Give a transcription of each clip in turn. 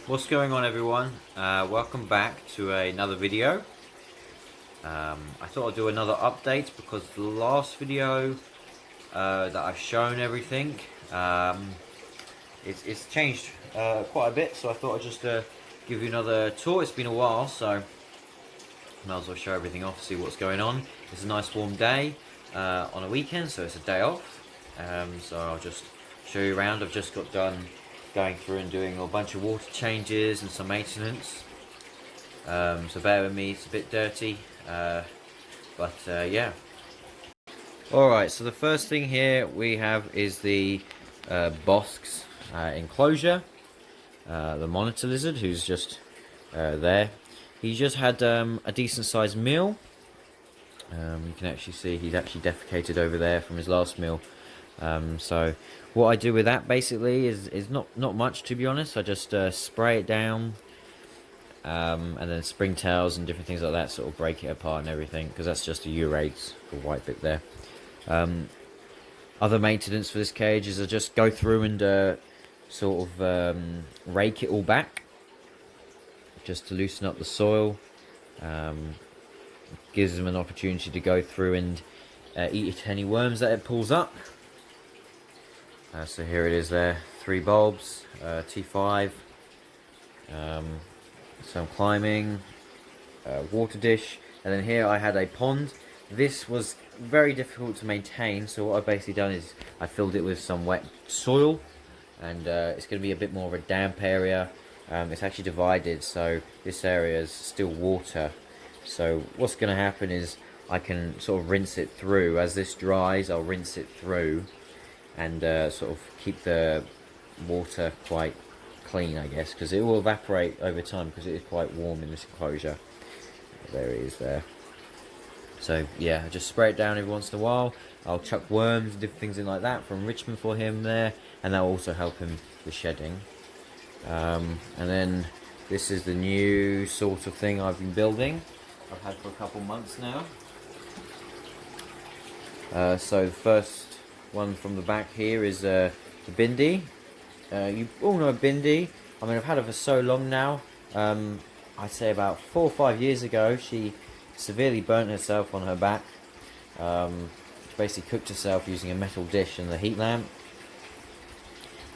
What's going on, everyone? Welcome back to another video. I thought I'd do another update because the last video that I've shown everything, it's changed quite a bit, so I thought I'd just give you another tour. It's been a while, so might as well show everything off, see what's going on. It's a nice warm day on a weekend, so it's a day off. So I'll just show you around. I've just got done going through and doing a bunch of water changes and some maintenance. So bear with me, it's a bit dirty, but yeah. Alright, so the first thing here we have is the Bosque's enclosure. The monitor lizard, who's just there. He's just had a decent sized meal. You can actually see he's actually defecated over there from his last meal. So what I do with that basically is not much, to be honest. I just spray it down, and then springtails and different things like that sort of break it apart and everything, because that's just a Urates, the white bit there. Other maintenance for this cage is I just go through and sort of rake it all back, just to loosen up the soil. Gives them an opportunity to go through and eat any worms that it pulls up. So here it is there, 3 bulbs, T5, some climbing, water dish, and then here I had a pond. This was very difficult to maintain, so what I've basically done is I filled it with some wet soil, and it's going to be a bit more of a damp area. It's actually divided, so this area is still water. So what's going to happen is I can sort of rinse it through. As this dries, I'll rinse it through and sort of keep the water quite clean, I guess, because it will evaporate over time because it is quite warm in this enclosure. There it is there. So yeah, I just spray it down every once in a while. I'll chuck worms and different things in like that from Richmond for him there, and that will also help him with shedding. And then this is the new sort of thing I've been building. I've had for a couple months now. So the first one from the back here is the Bindi. You all know Bindi. I mean, I've had her for so long now. I'd say about 4 or 5 years ago, she severely burnt herself on her back. She basically cooked herself using a metal dish and the heat lamp.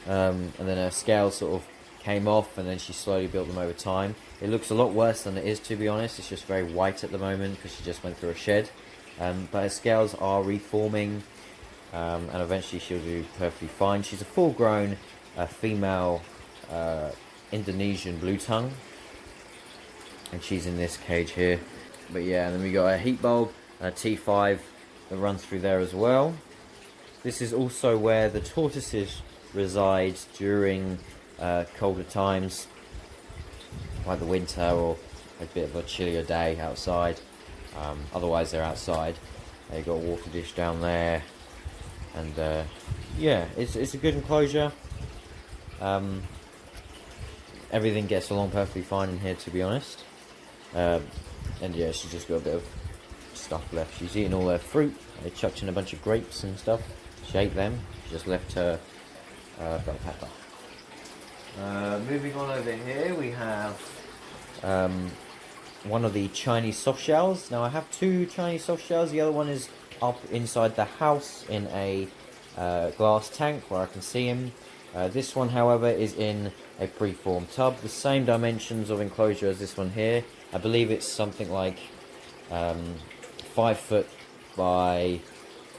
And then her scales sort of came off, and then she slowly built them over time. It looks a lot worse than it is, to be honest. It's just very white at the moment because she just went through a shed. But her scales are reforming, and eventually she'll do perfectly fine. She's a full-grown female Indonesian blue tongue, and she's in this cage here. But yeah, and then we got a heat bulb and a T5 that runs through there as well. This is also where the tortoises reside during colder times, like the winter or a bit of a chillier day outside. Otherwise they're outside. You've got a water dish down there, and yeah, it's a good enclosure. Everything gets along perfectly fine in here, to be honest. And yeah, she's just got a bit of stuff left. She's eating all her fruit. They chucked in a bunch of grapes and stuff. She ate them. She just left her bell pepper. Moving on over here, we have one of the Chinese soft shells. Now I have 2 Chinese soft shells. The other one is up inside the house in a glass tank where I can see him. This one, however, is in a preformed tub, the same dimensions of enclosure as this one here. I believe it's something like 5 foot by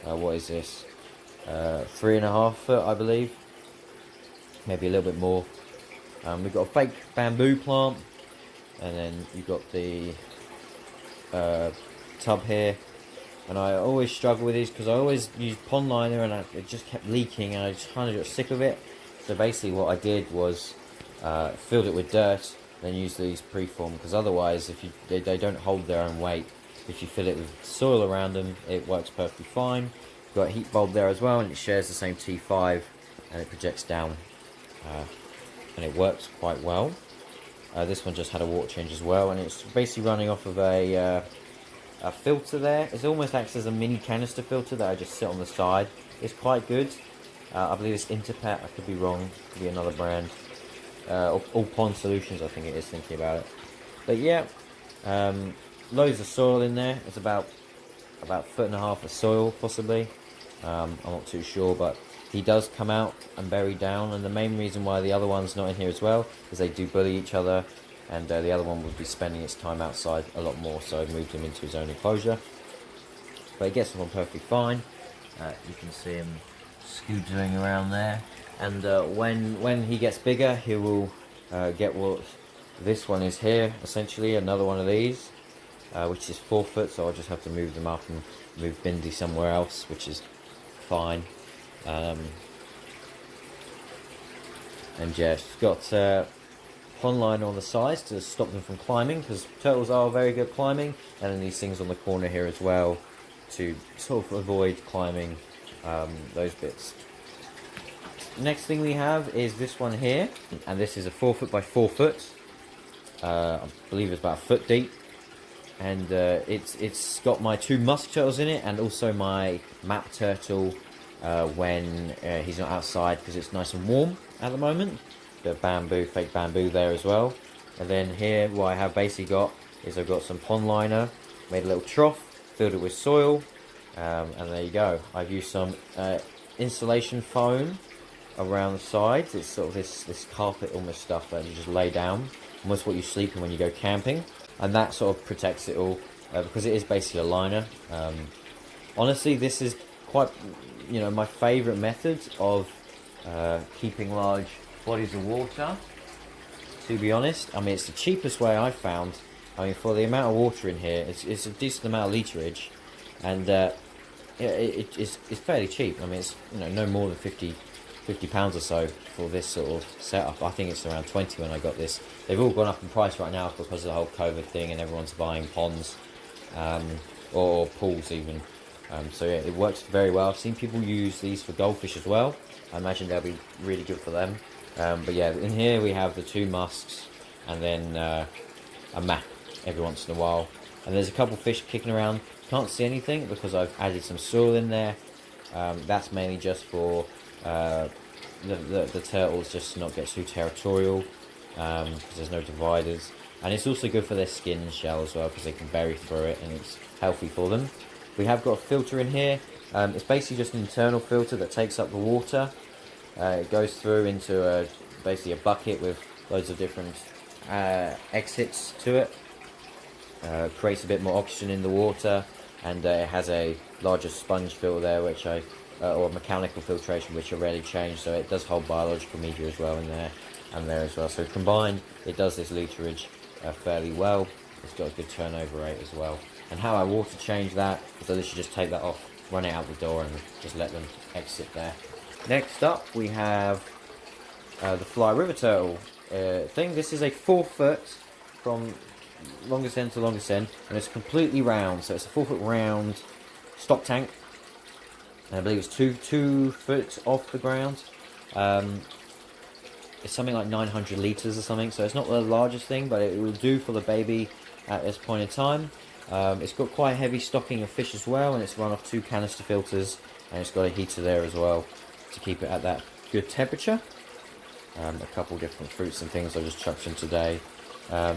what is this? 3.5 foot, I believe. Maybe a little bit more. We've got a fake bamboo plant, and then you've got the tub here. And I always struggle with these because I always use pond liner, and it just kept leaking, and I just kind of got sick of it. So basically what I did was filled it with dirt, then use these preform, because otherwise they don't hold their own weight. If you fill it with soil around them, it works perfectly fine. Got a heat bulb there as well, and it shares the same T5, and it projects down, and it works quite well. This one just had a water change as well, and it's basically running off of a filter there. It almost acts as a mini canister filter that I just sit on the side. It's quite good. I believe it's Interpet, I could be wrong, could be another brand. all pond solutions, I think it is, thinking about it. But yeah, loads of soil in there. It's about a foot and a half of soil, possibly. I'm not too sure, but he does come out and bury down. And the main reason why the other one's not in here as well is they do bully each other, and the other one would be spending its time outside a lot more. So I moved him into his own enclosure. But he gets along perfectly fine. You can see him scootering around there. And when he gets bigger, he will get what this one is here, essentially another one of these, which is 4 foot. So I'll just have to move them up and move Bindi somewhere else, which is fine. And yeah, it's got pond liner on the sides to stop them from climbing, because turtles are very good climbing, and then these things on the corner here as well to sort of avoid climbing those bits. Next thing we have is this one here, and this is a 4 foot by 4 foot. I believe it's about a foot deep, and it's got my 2 musk turtles in it, and also my map turtle when he's not outside, because it's nice and warm at the moment. The bamboo, fake bamboo there as well. And then here, what I have basically got is I've got some pond liner, made a little trough, filled it with soil, and there you go. I've used some insulation foam around the sides. It's sort of this carpet almost stuff that you just lay down, almost what you sleep in when you go camping, and that sort of protects it all, because it is basically a liner. Honestly, this is quite, my favourite method of keeping large bodies of water, to be honest. I mean, it's the cheapest way I've found. I mean, for the amount of water in here, it's a decent amount of literage, and it's fairly cheap. I mean, it's no more than 50 pounds or so for this sort of setup. I think it's around 20 when I got this. They've all gone up in price right now because of the whole COVID thing, and everyone's buying ponds or pools even. So yeah, it works very well. I've seen people use these for goldfish as well. I imagine they'll be really good for them. But yeah, in here we have the 2 musks, and then a map every once in a while. And there's a couple fish kicking around. Can't see anything because I've added some soil in there. That's mainly just for the turtles just to not get too territorial, because there's no dividers. And it's also good for their skin and shell as well, because they can bury through it, and it's healthy for them. We have got a filter in here. It's basically just an internal filter that takes up the water. It goes through into basically a bucket with loads of different exits to it. Creates a bit more oxygen in the water, and it has a larger sponge filter there, which or mechanical filtration, which I rarely change, so it does hold biological media as well in there and there as well. So combined, it does this literage fairly well. It's got a good turnover rate as well. And how I water change that is I literally just take that off, run it out the door, and just let them exit there. Next up, we have the fly river turtle thing. This is a 4 foot from longest end to longest end, and it's completely round. So it's a 4 foot round stock tank, and I believe it's two foot off the ground. It's something like 900 litres or something, so it's not the largest thing, but it will do for the baby at this point in time. It's got quite a heavy stocking of fish as well, and it's run off 2 canister filters, and it's got a heater there as well to keep it at that good temperature. A couple different fruits and things I just chucked in today.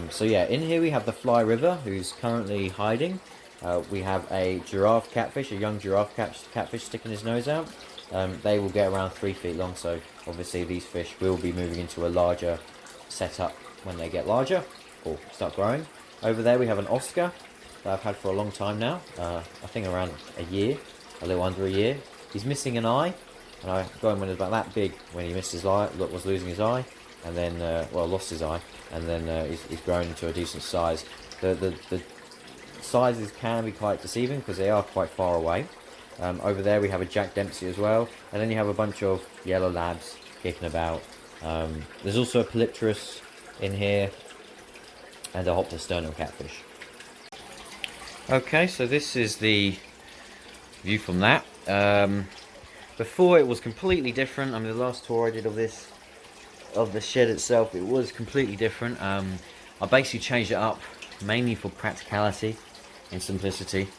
So yeah, in here we have the fly river, who's currently hiding. We have a giraffe catfish, a young giraffe catfish sticking his nose out. They will get around 3 feet long, so obviously these fish will be moving into a larger setup when they get larger or start growing. Over there we have an Oscar that I've had for a long time now, I think around a year, a little under a year. He's missing an eye, and I got him when he was about that big, when he missed his eye, was losing his eye, and then, lost his eye, and then he's grown into a decent size. The sizes can be quite deceiving because they are quite far away. Over there we have a Jack Dempsey as well, and then you have a bunch of yellow labs kicking about. There's also a Polypterus in here, and a Hoptosternal catfish. Okay, so this is the view from that. Before it was completely different. I mean, the last tour I did of the shed itself, it was completely different. I basically changed it up mainly for practicality and simplicity.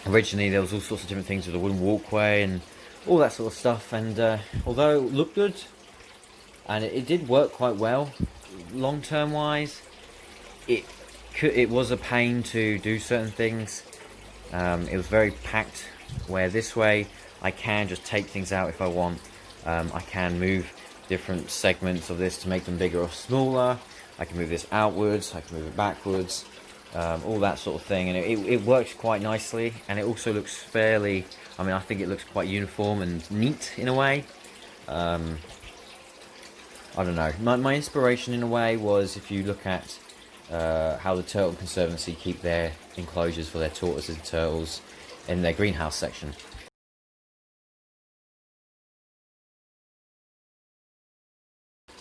Originally there was all sorts of different things with the wooden walkway and all that sort of stuff, and although it looked good, and it did work quite well. Long term wise, it was a pain to do certain things. It was very packed, where this way I can just take things out if I want. I can move different segments of this to make them bigger or smaller. I can move this outwards, I can move it backwards, all that sort of thing, and it works quite nicely, and it also looks fairly, I mean, I think it looks quite uniform and neat in a way. I don't know, my inspiration in a way was, if you look at how the Turtle Conservancy keep their enclosures for their tortoises and turtles in their greenhouse section.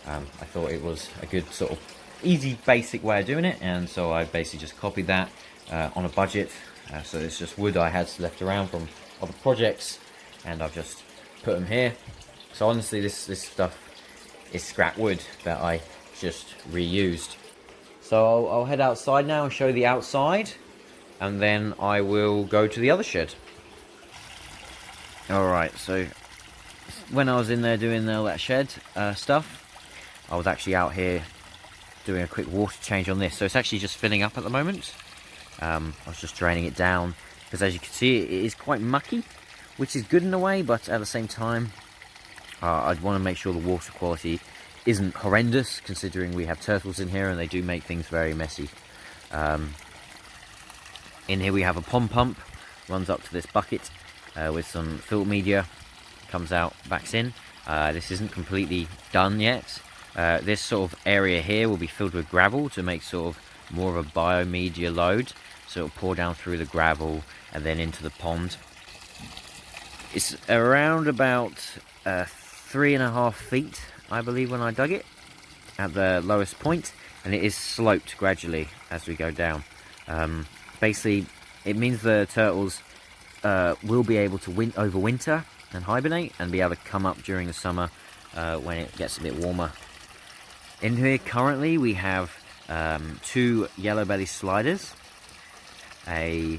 I thought it was a good sort of easy basic way of doing it, and so I basically just copied that on a budget. So it's just wood I had left around from other projects, and I've just put them here. So honestly, this stuff is scrap wood that I just reused. So I'll head outside now and show the outside, and then I will go to the other shed. Alright, so when I was in there doing all that shed stuff, I was actually out here doing a quick water change on this. So it's actually just filling up at the moment. I was just draining it down, because as you can see, it is quite mucky, which is good in a way, but at the same time, I'd want to make sure the water quality isn't horrendous, considering we have turtles in here and they do make things very messy. In here we have a pond pump, runs up to this bucket with some filter media, comes out, backs in. This isn't completely done yet. This sort of area here will be filled with gravel to make sort of more of a biomedia load, so it'll pour down through the gravel and then into the pond. It's around about 3.5 feet, I believe, when I dug it at the lowest point, and it is sloped gradually as we go down. Basically, it means the turtles will be able to overwinter and hibernate and be able to come up during the summer when it gets a bit warmer. In here currently we have 2 yellow belly sliders, a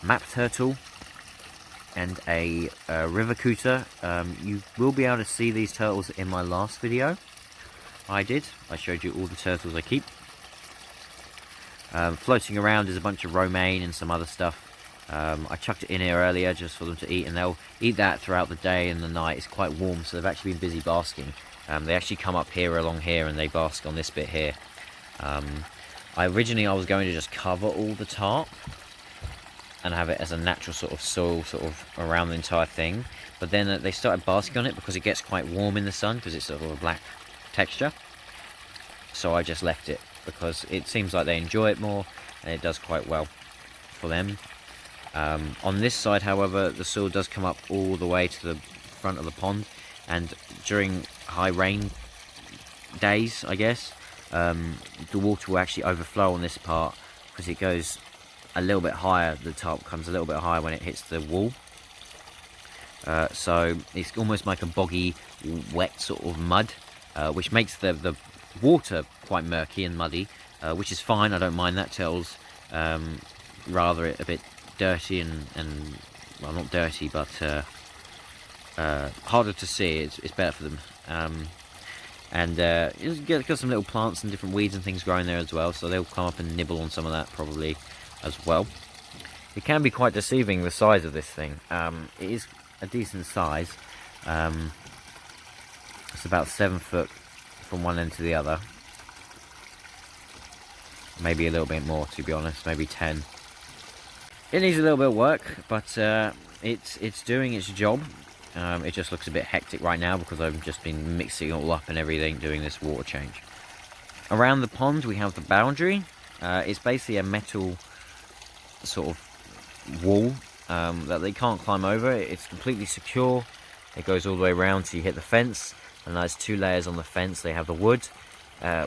map turtle, and a river cooter. You will be able to see these turtles in my last video. I showed you all the turtles I keep. Floating around is a bunch of romaine and some other stuff. I chucked it in here earlier just for them to eat, and they'll eat that throughout the day and the night. It's quite warm, so they've actually been busy basking. They actually come up here along here and they bask on this bit here. Originally I was going to just cover all the tarp and have it as a natural sort of soil sort of around the entire thing, but then they started basking on it because it gets quite warm in the sun, because it's sort of a black texture. So I just left it because it seems like they enjoy it more, and it does quite well for them. On this side, however, the soil does come up all the way to the front of the pond, and during high rain days, I guess, the water will actually overflow on this part because it goes a little bit higher. The top comes a little bit higher when it hits the wall. So it's almost like a boggy, wet sort of mud, which makes the water quite murky and muddy, which is fine. I don't mind that. Turtles rather a bit dirty and well, not dirty, but harder to see. It's better for them. And you've got some little plants and different weeds and things growing there as well, so they'll come up and nibble on some of that probably as well. It can be quite deceiving, the size of this thing. It is a decent size. It's about 7 foot from one end to the other. Maybe a little bit more, to be honest, maybe 10. It needs a little bit of work, but it's doing its job. It just looks a bit hectic right now because I've just been mixing it all up and everything, doing this water change. Around the pond we have the boundary. It's basically a metal sort of wall that they can't climb over. It's completely secure. It goes all the way around till you hit the fence, and there's 2 layers on the fence. They have the wood,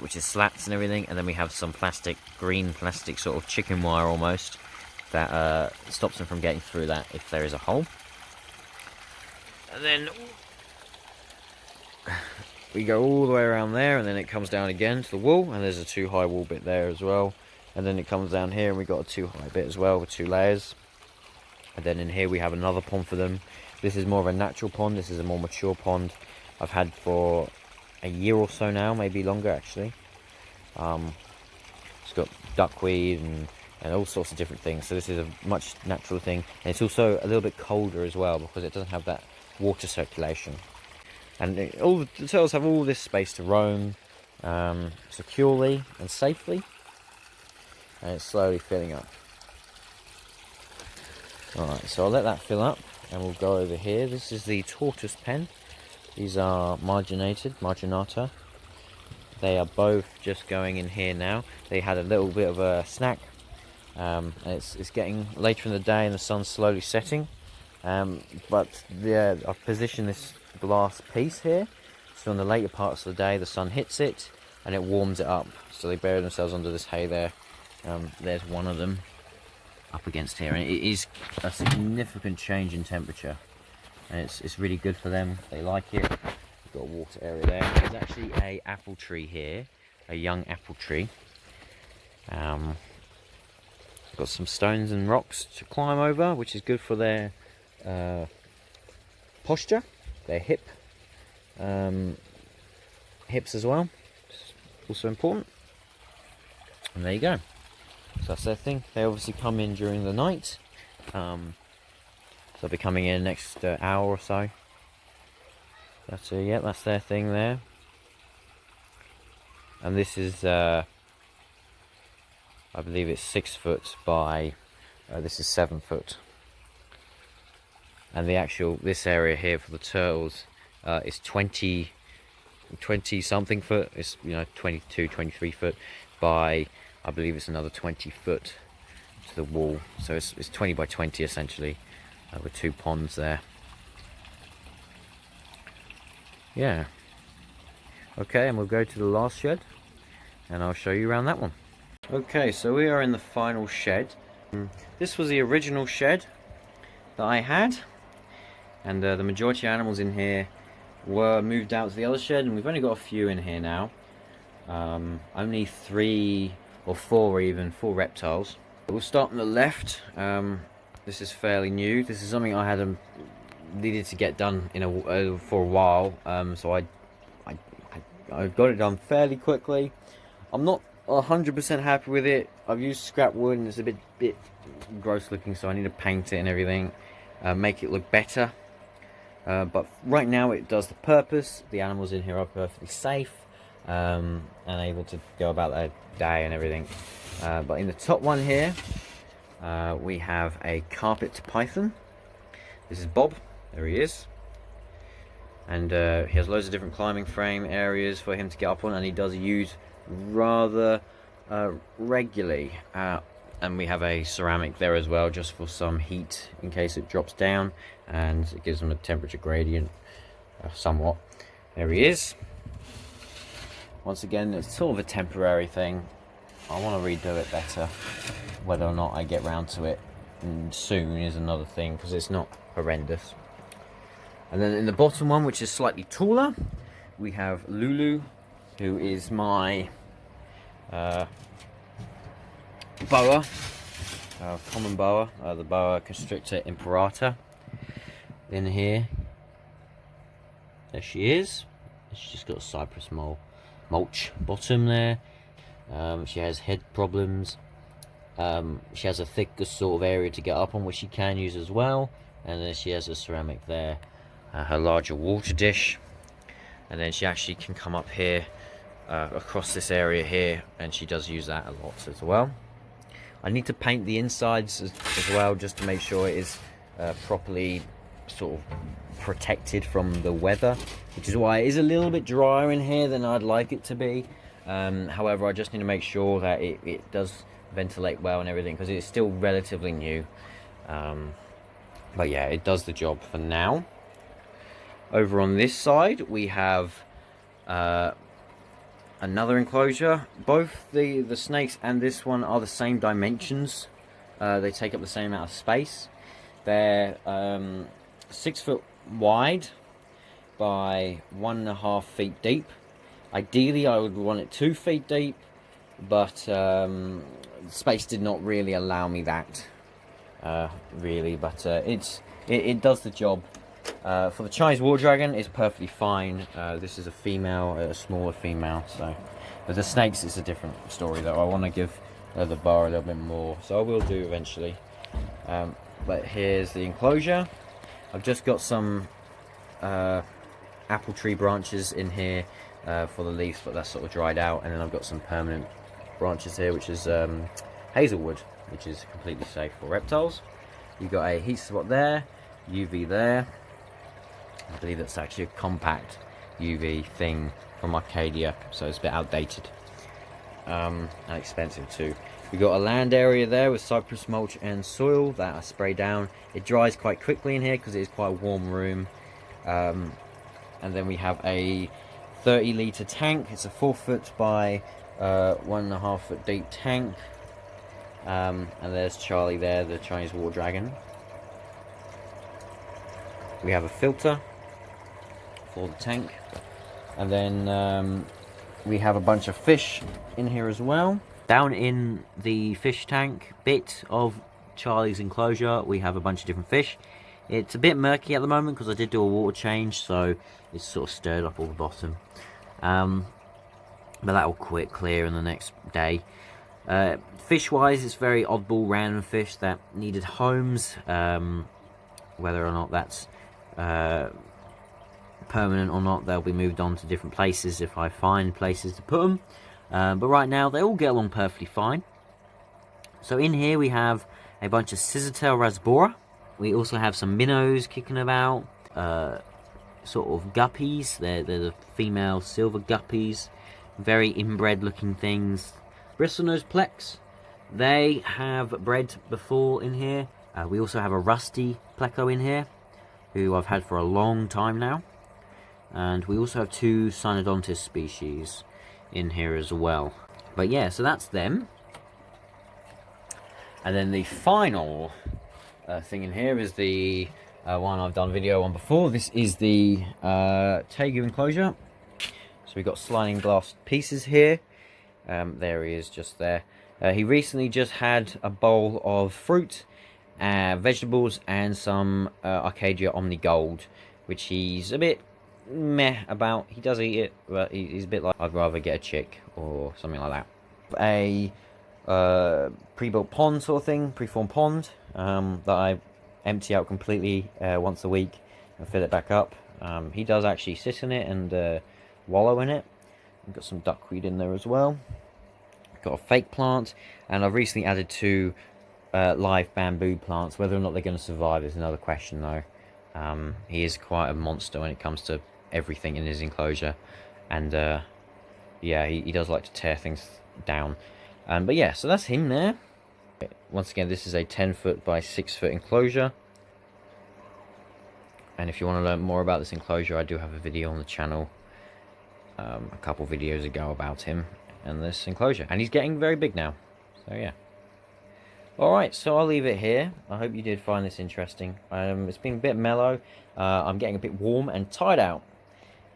which is slats and everything, and then we have some green plastic sort of chicken wire almost, that stops them from getting through that if there is a hole. And then we go all the way around there, and then it comes down again to the wall, and there's a 2 high wall bit there as well. And then it comes down here, and we got a 2 high bit as well with 2 layers. And then in here we have another pond for them. This is more of a natural pond. This is a more mature pond I've had for a year or so now, maybe longer actually. It's got duckweed and all sorts of different things, so this is a much natural thing, and it's also a little bit colder as well because it doesn't have that water circulation. And all the turtles have all this space to roam securely and safely, and it's slowly filling up. Alright, so I'll let that fill up and we'll go over here. This is the tortoise pen. These are marginata. They are both just going in here now. They had a little bit of a snack. And it's getting later in the day and the sun's slowly setting. But yeah, I've positioned this glass piece here. So in the later parts of the day, the sun hits it and it warms it up. So they bury themselves under this hay there. There's one of them up against here, and it is a significant change in temperature. And it's really good for them. They like it. We've got a water area there. There's actually a apple tree here, a young apple tree. Got some stones and rocks to climb over, which is good for their posture, their hips as well. It's also important. And there you go. So that's their thing. They obviously come in during the night. So they'll be coming in next hour or so. That's yeah, that's their thing there. And this is I believe it's 6 foot by this is 7 foot. And the actual this area here for the turtles is 20 something foot. It's 22, 23 foot by, I believe it's another 20 foot to the wall. So it's 20 by 20 essentially, with 2 ponds there. Yeah. Okay, and we'll go to the last shed and I'll show you around that one. Okay, so we are in the final shed. This was the original shed that I had, and the majority of animals in here were moved out to the other shed, and we've only got a few in here now. Only 3 or 4 even, 4 reptiles. We'll start on the left. This is fairly new. This is something I had needed to get done for a while, so I got it done fairly quickly. I'm not 100% happy with it. I've used scrap wood and it's a bit gross looking, so I need to paint it and everything, make it look better. But right now it does the purpose. The animals in here are perfectly safe and able to go about their day and everything. But in the top one here, we have a carpet python. This is Bob. There he is. And he has loads of different climbing frame areas for him to get up on, and he does use rather regularly. And we have a ceramic there as well, just for some heat in case it drops down, and it gives them a temperature gradient somewhat. There he is. Once again, it's sort of a temporary thing. I want to redo it better. Whether or not I get round to it soon is another thing, because it's not horrendous. And then in the bottom one, which is slightly taller, we have Lulu, who is my boa, common boa, the boa constrictor imperata. In here, there she is. She's just got a cypress mulch bottom there. She has head problems. She has a thicker sort of area to get up on, which she can use as well. And then she has a ceramic there, her larger water dish. And then she actually can come up here, across this area here, and she does use that a lot as well. I need to paint the insides as well, just to make sure it is properly sort of protected from the weather, which is why it is a little bit drier in here than I'd like it to be. However, I just need to make sure that it does ventilate well and everything, because it's still relatively new. But yeah, it does the job for now. Over on this side, we have another enclosure. Both the snakes and this one are the same dimensions. They take up the same amount of space. They're 6 foot wide by 1.5 feet deep. Ideally, I would want it 2 feet deep, but space did not really allow me that, really. But it does the job For the Chinese water dragon, it's perfectly fine. This is a female, a smaller female. So, but the snakes is a different story though. I want to give the bar a little bit more, so I will do eventually. But here's the enclosure. I've just got some apple tree branches in here for the leaves, but that's sort of dried out, and then I've got some permanent branches here, which is hazelwood, which is completely safe for reptiles. You've got a heat spot there, UV there. I believe that's actually a compact UV thing from Arcadia, so it's a bit outdated and expensive too. We've got a land area there with cypress mulch and soil that I spray down. It dries quite quickly in here because it is quite a warm room. And then we have a 30-litre tank. It's a 4 foot by 1.5 foot deep tank. And there's Charlie there, the Chinese water dragon. We have a filter for the tank, and then we have a bunch of fish in here as well. Down in the fish tank bit of Charlie's enclosure, we have a bunch of different fish. It's a bit murky at the moment because I did do a water change, so it's sort of stirred up all the bottom. But that will clear in the next day. Fish wise, it's very oddball random fish that needed homes, whether or not that's permanent or not, they'll be moved on to different places if I find places to put them. But right now they all get along perfectly fine. So in here we have a bunch of scissortail rasbora. We also have some minnows kicking about, sort of guppies. They're the female silver guppies, very inbred looking things. Bristlenose plex, they have bred before in here. We also have a rusty pleco in here, who I've had for a long time now. And we also have 2 Cynodontis species in here as well. But yeah, so that's them. And then the final thing in here is the one I've done video on before. This is the Tagu enclosure. So we've got sliding glass pieces here. There he is, just there. He recently just had a bowl of fruit, vegetables, and some Arcadia Omni Gold, which he's a bit meh about. He does eat it, but he's a bit like, I'd rather get a chick or something like that. A pre-built pond sort of thing, pre-formed pond, that I empty out completely once a week and fill it back up. He does actually sit in it and wallow in it. I've got some duckweed in there as well. Got a fake plant, and I've recently added 2 live bamboo plants. Whether or not they're going to survive is another question though. He is quite a monster when it comes to everything in his enclosure, and yeah, he does like to tear things down. But yeah, so that's him there. Once again, this is a 10 foot by 6 foot enclosure, and if you want to learn more about this enclosure, I do have a video on the channel a couple videos ago about him and this enclosure, and he's getting very big now, so yeah. Alright, so I'll leave it here. I hope you did find this interesting. It's been a bit mellow. I'm getting a bit warm and tired out.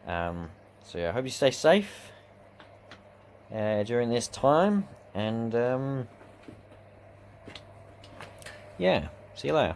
So yeah, I hope you stay safe during this time, and yeah, see you later.